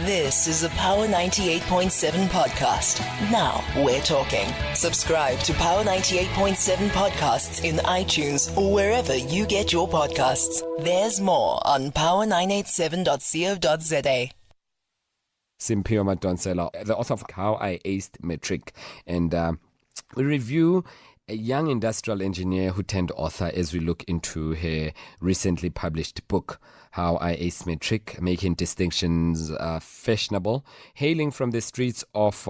This is a Power 98.7 podcast. Now we're talking. Subscribe to Power 98.7 podcasts in iTunes or wherever you get your podcasts. There's more on power987.co.za. Simphiwe Madonsela, the author of How I Aced Matric, and we review a young industrial engineer who turned author as we look into her recently published book, How I Aced Matric, making distinctions fashionable, hailing from the streets of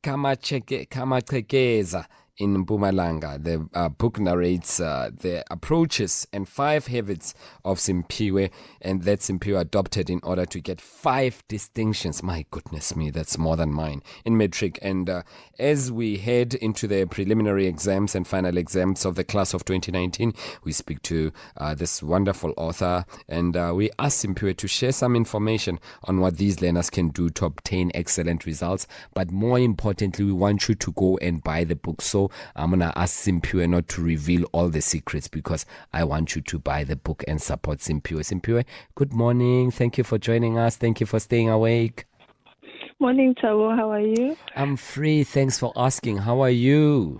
Kamachekeza in Mpumalanga. The book narrates the approaches and 5 habits of Simphiwe, and that Simphiwe adopted in order to get 5 distinctions. My goodness me, that's more than mine in Matric. And as we head into the preliminary exams and final exams of the class of 2019, we speak to this wonderful author, and we ask Simphiwe to share some information on what these learners can do to obtain excellent results. But more importantly, we want you to go and buy the book. So I'm going to ask Simphiwe not to reveal all the secrets, because I want you to buy the book and support Simphiwe. Simphiwe, good morning. Thank you for joining us. Thank you for staying awake. Morning, Tabo. How are you? I'm free. Thanks for asking. How are you?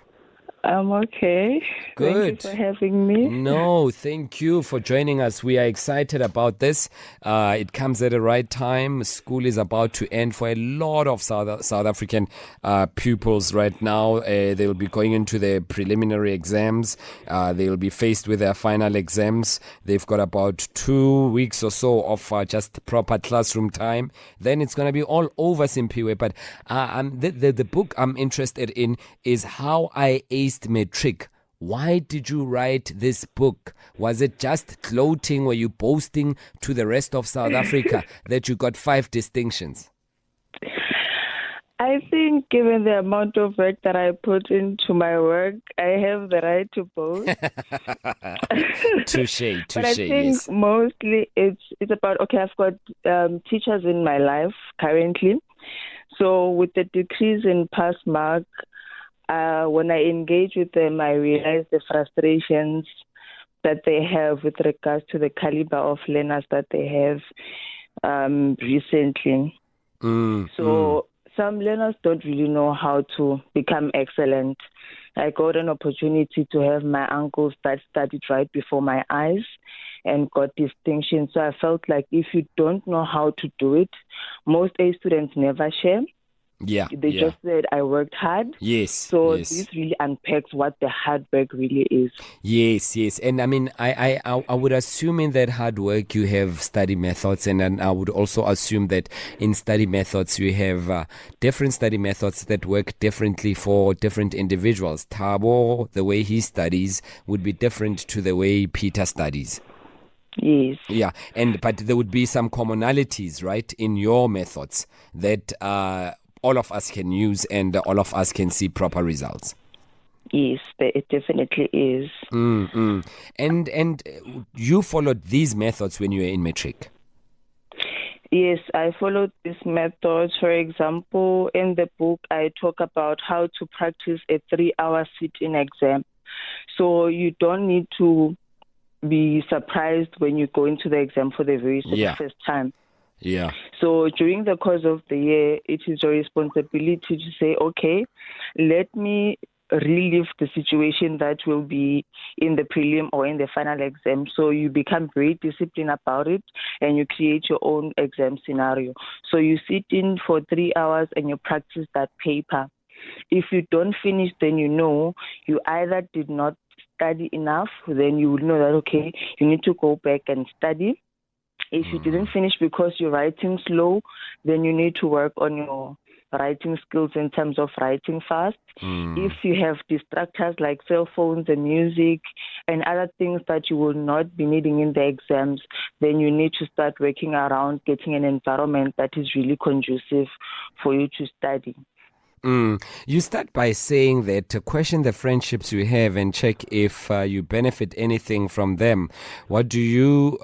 I'm okay. Good. Thank you for having me. No, thank you for joining us. We are excited about this. It comes at the right time. School is about to end for a lot of South African pupils right now. They'll be going into their preliminary exams. They'll be faced with their final exams. They've got about 2 weeks or so of just proper classroom time. Then it's going to be all over, Simphiwe. But the book I'm interested in is How I Aced Matric. Why did you write this book? Was it just gloating? Were you boasting to the rest of South Africa that you got 5 distinctions? I think given the amount of work that I put into my work, I have the right to boast. Touche, But I think yes. mostly it's about, okay, I've got teachers in my life currently. So with the decrease in pass mark, when I engage with them, I realize the frustrations that they have with regards to the caliber of learners that they have recently. So some learners don't really know how to become excellent. I got an opportunity to have my uncles that studied right before my eyes and got distinction. So I felt like if you don't know how to do it, most A students never share. They just said, I worked hard. Yes. This really unpacks what the hard work really is. Yes. And I mean, I would assume in that hard work you have study methods, and I would also assume that in study methods you have different study methods that work differently for different individuals. Thabo, the way he studies would be different to the way Peter studies. Yes. Yeah, but there would be some commonalities, right, in your methods that all of us can use and all of us can see proper results. Yes, it definitely is. And you followed these methods when you were in Matric? Yes, I followed these methods. For example, in the book, I talk about how to practice a 3-hour sit-in exam. So you don't need to be surprised when you go into the exam for the very first time. Yeah. So during the course of the year, it is your responsibility to say, okay, let me relive the situation that will be in the prelim or in the final exam. So you become very disciplined about it and you create your own exam scenario. So you sit in for 3 hours and you practice that paper. If you don't finish, then you know you either did not study enough, then you would know that, okay, you need to go back and study. If you didn't finish because you're writing slow, then you need to work on your writing skills in terms of writing fast. If you have distractors like cell phones and music and other things that you will not be needing in the exams, then you need to start working around getting an environment that is really conducive for you to study. You start by saying that question the friendships you have and check if you benefit anything from them. What do you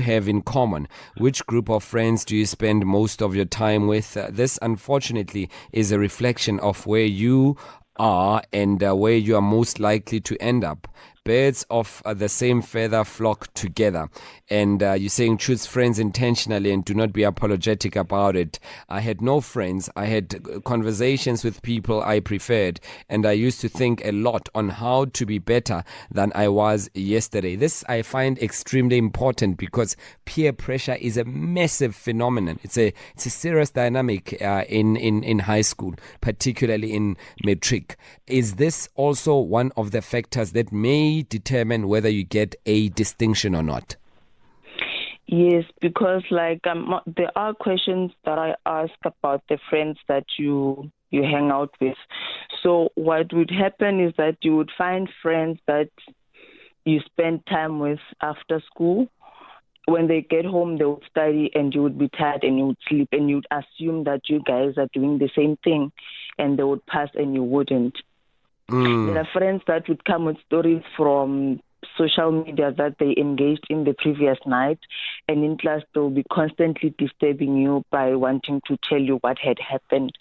have in common? Which group of friends do you spend most of your time with? This, unfortunately, is a reflection of where you are and where you are most likely to end up. birds of the same feather flock together. And you're saying choose friends intentionally and do not be apologetic about it. I had no friends. I had conversations with people I preferred, and I used to think a lot on how to be better than I was yesterday. This I find extremely important because peer pressure is a massive phenomenon. It's a serious dynamic in high school, particularly in Matric. Is this also one of the factors that may determine whether you get a distinction or not? Yes, because there are questions that I ask about the friends that you hang out with. So what would happen is that you would find friends that you spend time with after school. When they get home, they would study and you would be tired and you would sleep, and you'd assume that you guys are doing the same thing and they would pass and you wouldn't. There are friends that would come with stories from social media that they engaged in the previous night, and in class they'll be constantly disturbing you by wanting to tell you what had happened.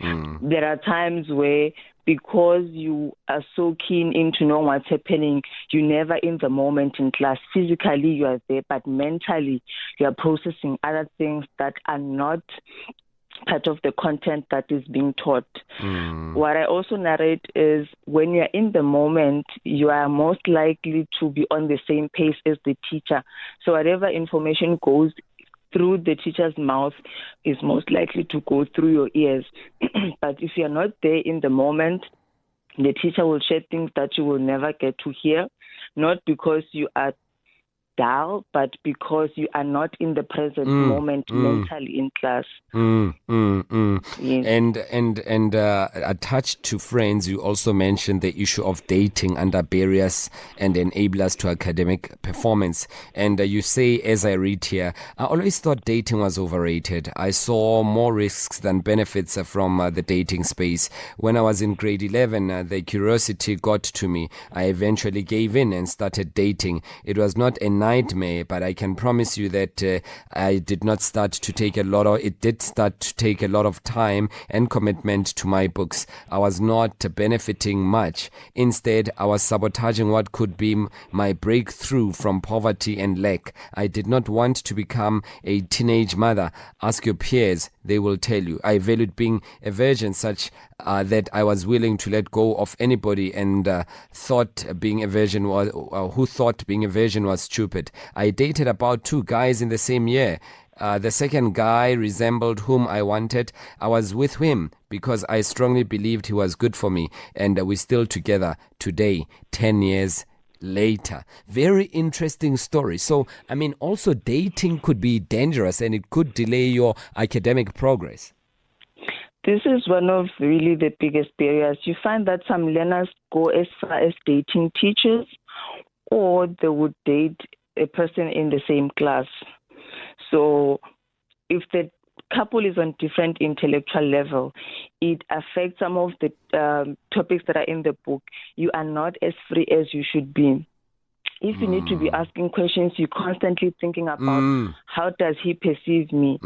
There are times where, because you are so keen into knowing what's happening, you're never in the moment in class. Physically you are there, but mentally you are processing other things that are not part of the content that is being taught. What I also narrate is when you're in the moment, you are most likely to be on the same pace as the teacher. So whatever information goes through the teacher's mouth is most likely to go through your ears. But if you're not there in the moment, the teacher will share things that you will never get to hear, not because you are dull, but because you are not in the present moment mentally in class. Yes. And attached to friends, you also mentioned the issue of dating under barriers and enablers to academic performance. And you say, as I read here, I always thought dating was overrated. I saw more risks than benefits from the dating space. When I was in grade 11, the curiosity got to me. I eventually gave in and started dating. It was not a nightmare, but I can promise you that I did not start to take it did start to take a lot of time and commitment to my books. I was not benefiting much. Instead, I was sabotaging what could be my breakthrough from poverty and lack. I did not want to become a teenage mother. Ask your peers, they will tell you. I valued being a virgin such that I was willing to let go of anybody and thought being a virgin was stupid. I dated about 2 guys in the same year. The second guy resembled whom I wanted. I was with him because I strongly believed he was good for me, and we're still together today, 10 years later. Very interesting story. So, I mean, also dating could be dangerous and it could delay your academic progress. This is one of really the biggest barriers. You find that some learners go as far as dating teachers, or they would date a person in the same class. So if the couple is on different intellectual level, it affects some of the topics that are in the book. You are not as free as you should be. If you need to be asking questions, you're constantly thinking about how does he perceive me?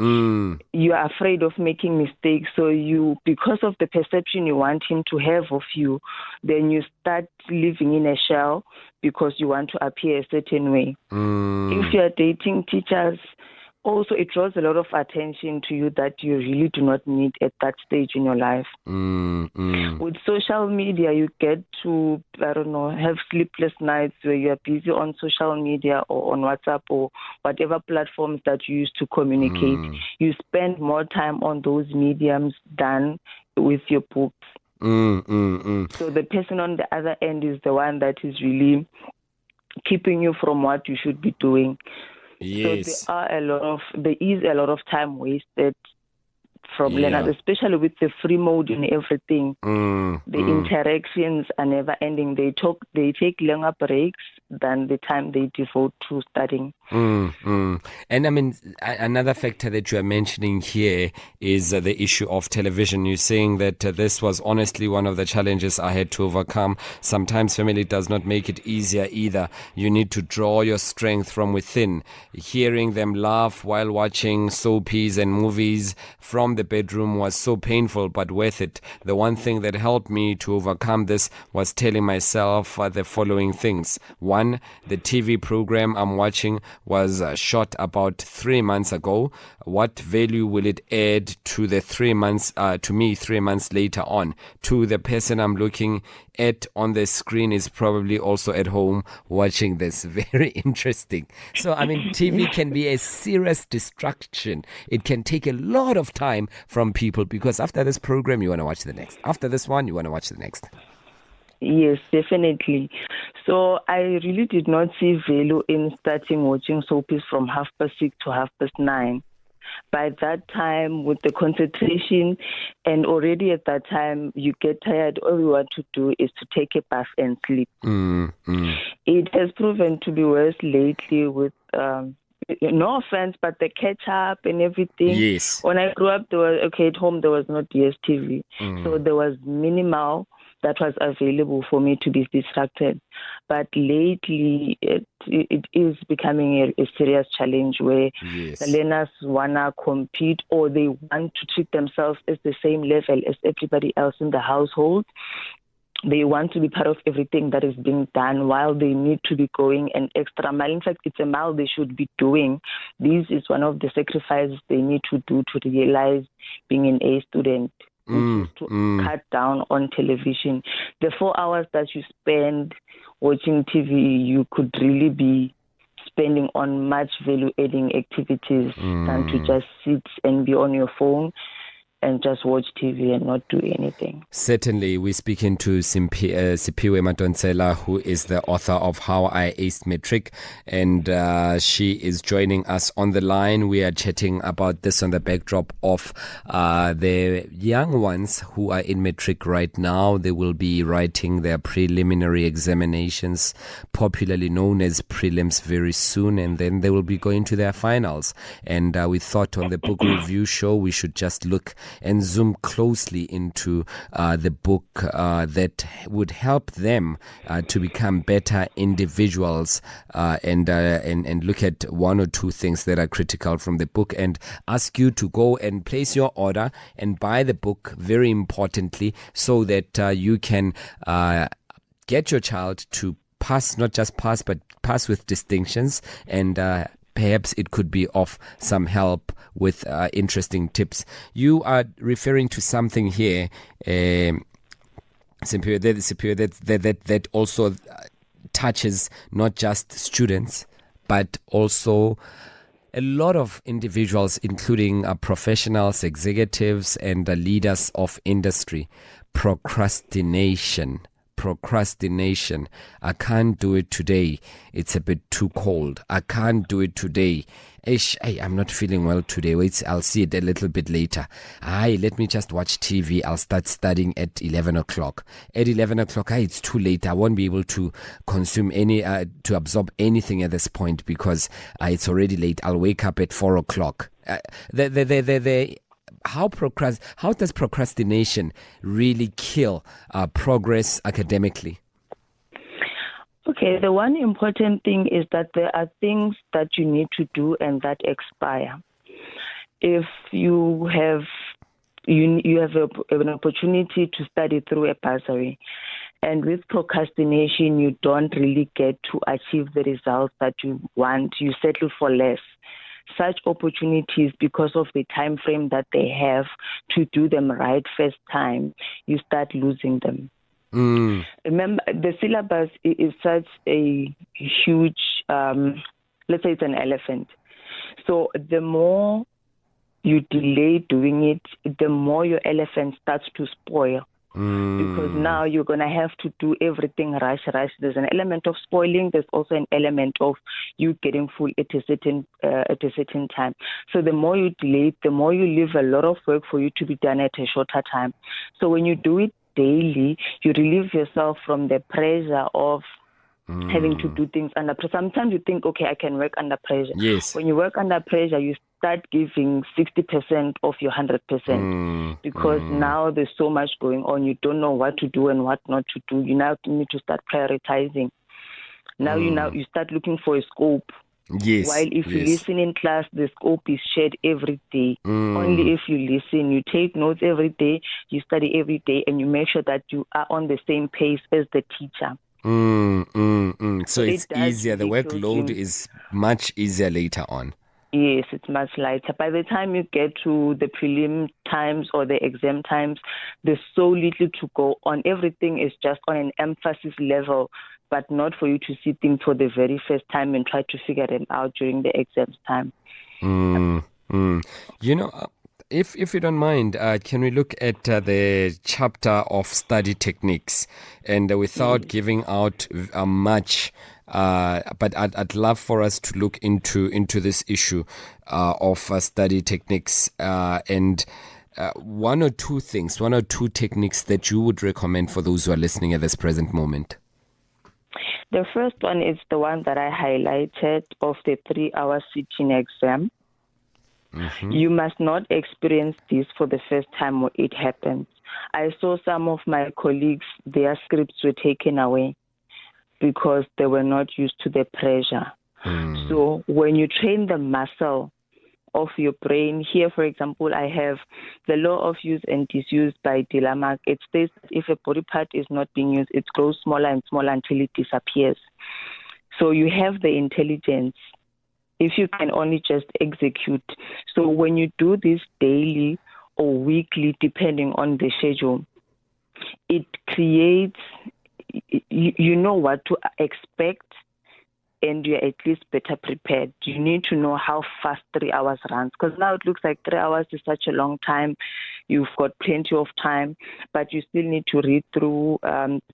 You are afraid of making mistakes. So because of the perception you want him to have of you, then you start living in a shell because you want to appear a certain way. If you're dating teachers, also it draws a lot of attention to you that you really do not need at that stage in your life. With social media, you get to, have sleepless nights where you are busy on social media or on WhatsApp or whatever platforms that you use to communicate. You spend more time on those mediums than with your books. So the person on the other end is the one that is really keeping you from what you should be doing. Yes. So there is a lot of time wasted from learners, especially with the free mode and everything. The interactions are never ending. They take longer breaks than the time they devote to studying. And I mean, another factor that you are mentioning here is the issue of television. You're saying that this was honestly one of the challenges I had to overcome. Sometimes family does not make it easier either. You need to draw your strength from within. Hearing them laugh while watching soapies and movies from the bedroom was so painful but worth it. The one thing that helped me to overcome this was telling myself the following things. One, the TV program I'm watching was shot about 3 months ago. What value will it add to the 3 months, to me 3 months later on? To the person I'm looking at on the screen is probably also at home watching this. Very interesting. So, I mean, TV can be a serious distraction. It can take a lot of time from people because after this program, you want to watch the next. After this one, you want to watch the next. Yes, definitely. So I really did not see value in starting watching soapies from 6:30 to 9:30. By that time, with the concentration, and already at that time, you get tired. All you want to do is to take a bath and sleep. It has proven to be worse lately with, no offense, but the catch up and everything. Yes. When I grew up, at home there was not DSTV. So there was minimal that was available for me to be distracted. But lately, it is becoming a serious challenge where the learners want to compete or they want to treat themselves as the same level as everybody else in the household. They want to be part of everything that is being done while they need to be going an extra mile. In fact, it's a mile they should be doing. This is one of the sacrifices they need to do to realize being an A student. To cut down on television. The 4 hours that you spend watching TV, you could really be spending on much value-adding activities than to just sit and be on your phone and just watch TV and not do anything. Certainly, we're speaking to Siphiwe Madonsela, who is the author of How I Aced Matric, and she is joining us on the line. We are chatting about this on the backdrop of the young ones who are in Matric right now. They will be writing their preliminary examinations, popularly known as prelims, very soon, and then they will be going to their finals. And we thought on the book review show we should just look and zoom closely into the book that would help them to become better individuals and look at one or two things that are critical from the book and ask you to go and place your order and buy the book, very importantly, so that you can get your child to pass, not just pass, but pass with distinctions, and perhaps it could be of some help with interesting tips. You are referring to something here, Siphiwe, that also touches not just students, but also a lot of individuals, including professionals, executives, and leaders of industry. Procrastination. I can't do it today. It's a bit too cold. I can't do it today. I'm not feeling well today. Wait, I'll see it a little bit later. Let me just watch TV. I'll start studying at 11 o'clock. At 11 o'clock, it's too late. I won't be able to consume to absorb anything at this point because it's already late. I'll wake up at 4 o'clock. How does procrastination really kill progress academically? Okay, the one important thing is that there are things that you need to do and that expire. If you have an opportunity to study through a bursary, and with procrastination, you don't really get to achieve the results that you want. You settle for less. Such opportunities, because of the time frame that they have to do them right first time, you start losing them. Remember, the syllabus is such a huge, let's say it's an elephant. So the more you delay doing it, the more your elephant starts to spoil. Because now you're going to have to do everything rush. There's an element of spoiling. There's also an element of you getting full at a certain time. So the more you delay, the more you leave a lot of work for you to be done at a shorter time. So when you do it daily, you relieve yourself from the pressure of having to do things under pressure. Sometimes you think, okay, I can work under pressure. Yes. When you work under pressure, you start giving 60% of your 100% because now there's so much going on. You don't know what to do and what not to do. You now need to start prioritizing. Now you start looking for a scope. Yes. While if you listen in class, the scope is shared every day. Only if you listen, you take notes every day, you study every day, and you make sure that you are on the same pace as the teacher. So it's easier. The workload is much easier later on. Yes, it's much lighter. By the time you get to the prelim times or the exam times, there's so little to go on. Everything is just on an emphasis level, but not for you to see things for the very first time and try to figure them out during the exams time. You know, if you don't mind, can we look at the chapter of study techniques? And without giving out much, but I'd love for us to look into this issue of study techniques and one or two techniques that you would recommend for those who are listening at this present moment. The first one is the one that I highlighted of the 3-hour sitting exam. You must not experience this for the first time when it happens. I saw some of my colleagues, their scripts were taken away because they were not used to the pressure. So when you train the muscle of your brain, here, for example, I have the law of use and disuse by Delamark. It states that if a body part is not being used, it grows smaller and smaller until it disappears. So you have the intelligence if you can only just execute. So when you do this daily or weekly, depending on the schedule, it creates, you know what to expect, and you're at least better prepared. You need to know how fast 3 hours runs, because now it looks like 3 hours is such a long time. You've got plenty of time, but you still need to read through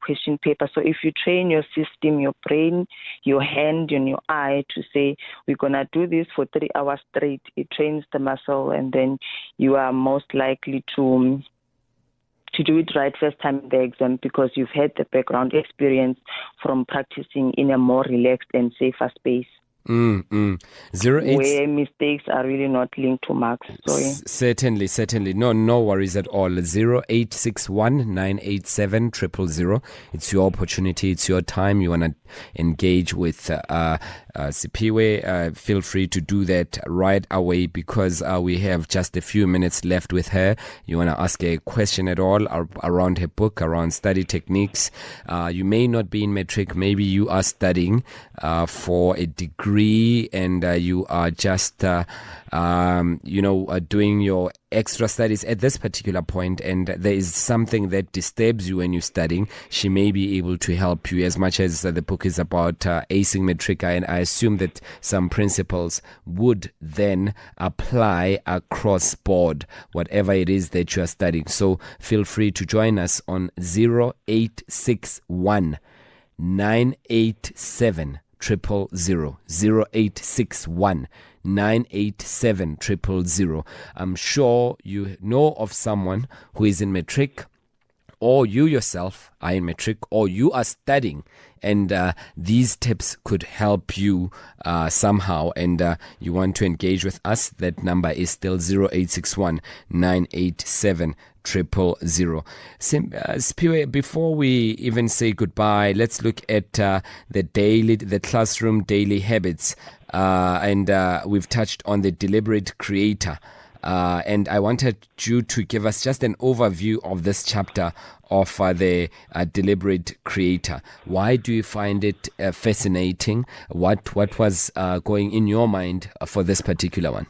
question paper. So if you train your system, your brain, your hand, and your eye to say, we're going to do this for 3 hours straight, it trains the muscle, and then you are most likely to do it right first time in the exam because you've had the background experience from practicing in a more relaxed and safer space. 08 where mistakes are really not linked to marks. Sorry. Certainly. No worries at all. 0861 987 000. It's your opportunity. It's your time. You want to engage with Sipiwe. Feel free to do that right away because we have just a few minutes left with her. You want to ask a question at all around her book, around study techniques. You may not be in Matric. Maybe you are studying for a degree and you are just doing your extra studies at this particular point, and there is something that disturbs you when you're studying. She may be able to help you as much as the book is about acing Matric, and I assume that some principles would then apply across board, whatever it is that you are studying. So feel free to join us on 0861 987 000. 0861 987 000. I'm sure you know of someone who is in Matric, or you yourself are in Matric, or you are studying, and these tips could help you somehow, and you want to engage with us. That number is still 0861 987 000. Sipiwe, before we even say goodbye, let's look at the classroom daily habits, and we've touched on the deliberate creator. And I wanted you to give us just an overview of this chapter of the deliberate creator. Why do you find it fascinating? What was going in your mind for this particular one?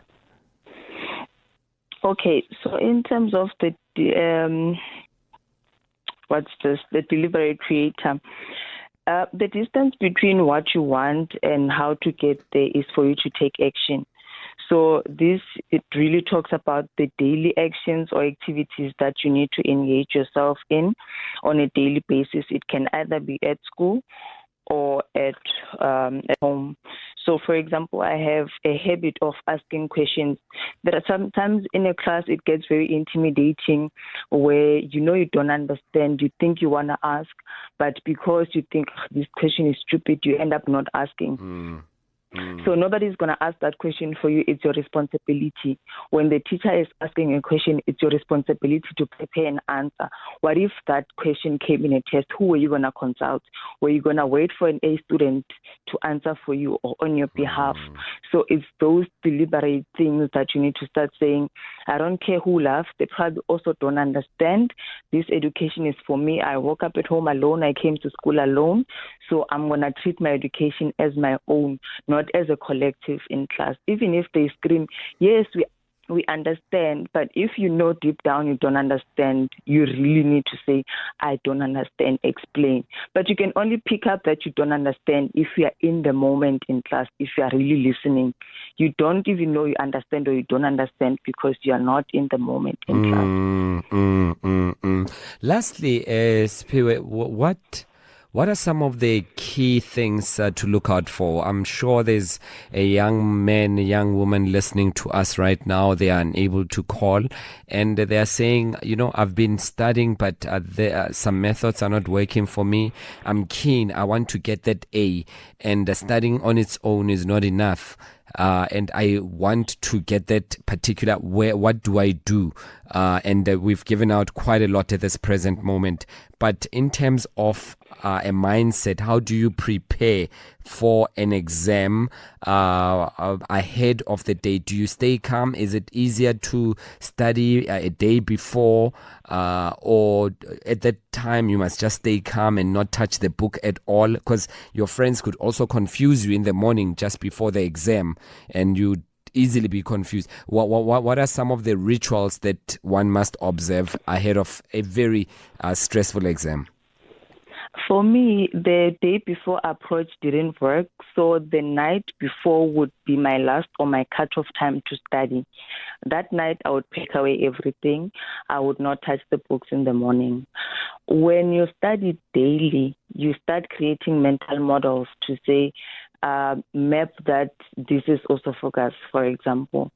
Okay, so in terms of the deliberate creator, the distance between what you want and how to get there is for you to take action. So it really talks about the daily actions or activities that you need to engage yourself in on a daily basis. It can either be at school or at home. So, for example, I have a habit of asking questions. There are sometimes in a class it gets very intimidating, where you don't understand, you think you want to ask, but because you think this question is stupid, you end up not asking. So nobody's going to ask that question for you. It's your responsibility. When the teacher is asking a question, it's your responsibility to prepare an answer. What if that question came in a test? Who were you going to consult? Were you going to wait for an A student to answer for you or on your behalf? So it's those deliberate things that you need to start saying, I don't care who laughs. They probably also don't understand. This education is for me. I woke up at home alone. I came to school alone. So I'm going to treat my education as my own, not as a collective in class. Even if they scream, yes, we understand, but if you know deep down you don't understand, you really need to say, I don't understand, explain. But you can only pick up that you don't understand if you are in the moment in class, if you are really listening. You don't even know you understand or you don't understand because you are not in the moment in class. Lastly, Spiwe, what are some of the key things to look out for? I'm sure there's a young man, a young woman listening to us right now. They are unable to call and they are saying, I've been studying, but some methods are not working for me. I'm keen. I want to get that A, and studying on its own is not enough. And I want to get that particular, what do I do? And we've given out quite a lot at this present moment. But in terms of a mindset, how do you prepare for an exam ahead of the day? Do you stay calm? Is it easier to study a day before, or at that time you must just stay calm and not touch the book at all? Because your friends could also confuse you in the morning just before the exam, and you easily be confused. What are some of the rituals that one must observe ahead of a very stressful exam? For me, the day before approach didn't work, so the night before would be my last or my cutoff time to study. That night, I would pack away everything. I would not touch the books in the morning. When you study daily, you start creating mental models to say, map that this is also focus, for example.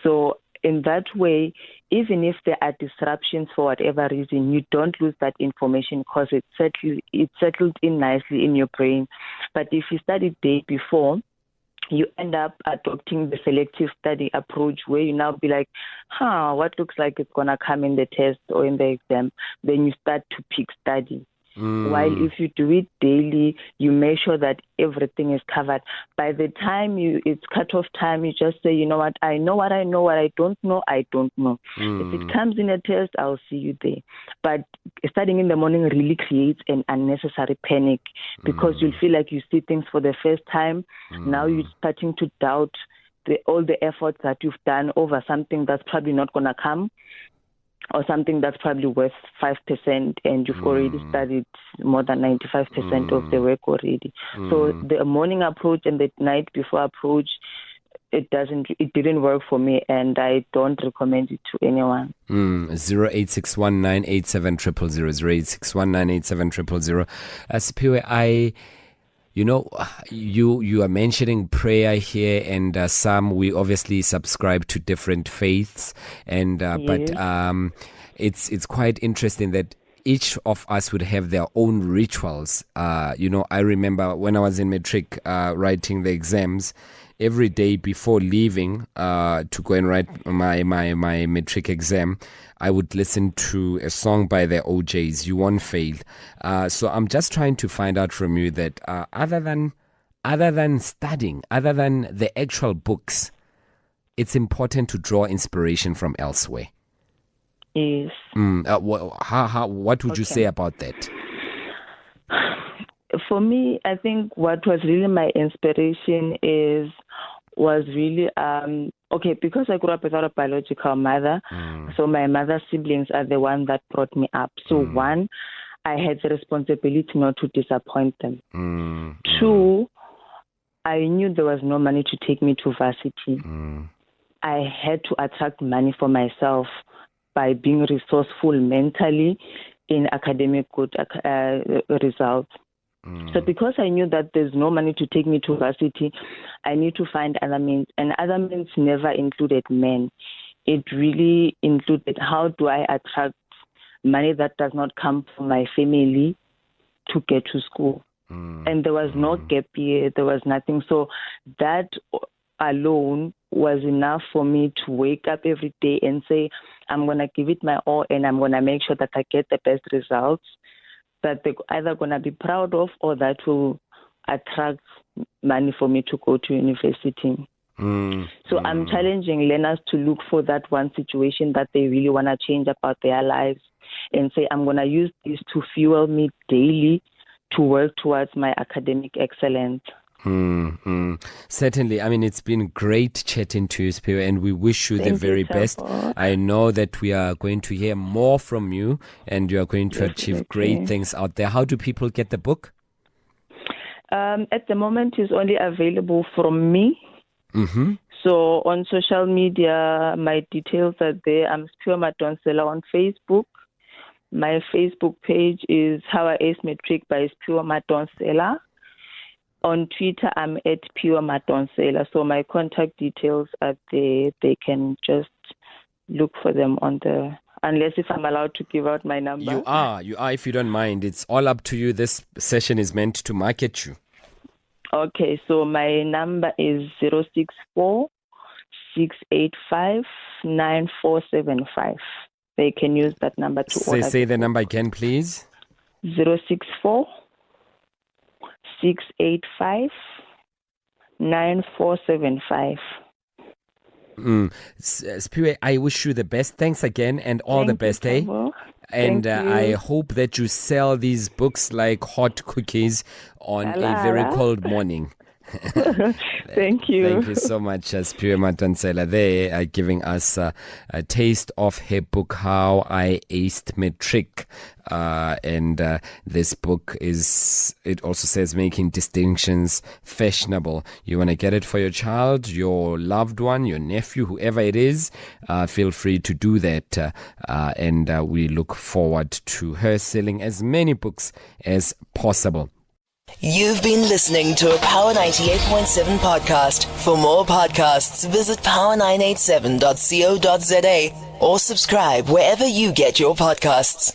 So in that way, even if there are disruptions for whatever reason, you don't lose that information because it's settled in nicely in your brain. But if you study day before, you end up adopting the selective study approach where you now be like, what looks like it's going to come in the test or in the exam? Then you start to pick study. While if you do it daily, you make sure that everything is covered. By the time it's cut-off time, you just say, you know what I know, what I don't know, I don't know. If it comes in a test, I'll see you there. But studying in the morning really creates an unnecessary panic because you'll feel like you see things for the first time. Now you're starting to doubt all the efforts that you've done over something that's probably not going to come, or something that's probably worth 5%, and you've already studied more than 95% of the work already. So the morning approach and the night before approach, it didn't work for me, and I don't recommend it to anyone. 0861987000. Spiwe, you are mentioning prayer here, and some we obviously subscribe to different faiths, and but it's quite interesting that each of us would have their own rituals. I remember when I was in Matric writing the exams. Every day before leaving to go and write my Matric exam, I would listen to a song by the OJs, You Won't Fail. So I'm just trying to find out from you that other than studying, other than the actual books, it's important to draw inspiration from elsewhere. Yes. What would you say about that? For me, I think what was really my inspiration was really because I grew up without a biological mother, so my mother's siblings are the one that brought me up. So one, I had the responsibility not to disappoint them. Two, I knew there was no money to take me to varsity. I had to attract money for myself by being resourceful mentally in academic good results. So because I knew that there's no money to take me to varsity, I need to find other means. And other means never included men. It really included how do I attract money that does not come from my family to get to school. And there was no gap year, there was nothing. So that alone was enough for me to wake up every day and say, I'm going to give it my all and I'm going to make sure that I get the best results that they're either going to be proud of or that will attract money for me to go to university. So I'm challenging learners to look for that one situation that they really want to change about their lives and say, I'm going to use this to fuel me daily to work towards my academic excellence. Certainly. I mean, it's been great chatting to you, Siphiwe, and we wish you the very best. I know that we are going to hear more from you and you are going to achieve great things out there. How do people get the book? At the moment, it's only available from me. So on social media, my details are there. I'm Siphiwe Madonsela on Facebook. My Facebook page is How I Ace Matric by Siphiwe Madonsela. On Twitter, I'm at Pure Madonsela. So my contact details are there. They can just look for them on the... Unless if I'm allowed to give out my number. You are, if you don't mind. It's all up to you. This session is meant to market you. Okay, so my number is 064-685-9475. They can use that number to order. Say the number again, please. 064-685-9475. Siphiwe, I wish you the best. Thanks again and all the best, eh? And I hope that you sell these books like hot cookies on a very cold morning. Thank you. Thank you so much, Siphiwe Madonsela. They are giving us a taste of her book, How I Aced Matric. And this book it also says making distinctions fashionable. You want to get it for your child, your loved one, your nephew, whoever it is, feel free to do that. And we look forward to her selling as many books as possible. You've been listening to a Power 98.7 podcast. For more podcasts, visit power987.co.za or subscribe wherever you get your podcasts.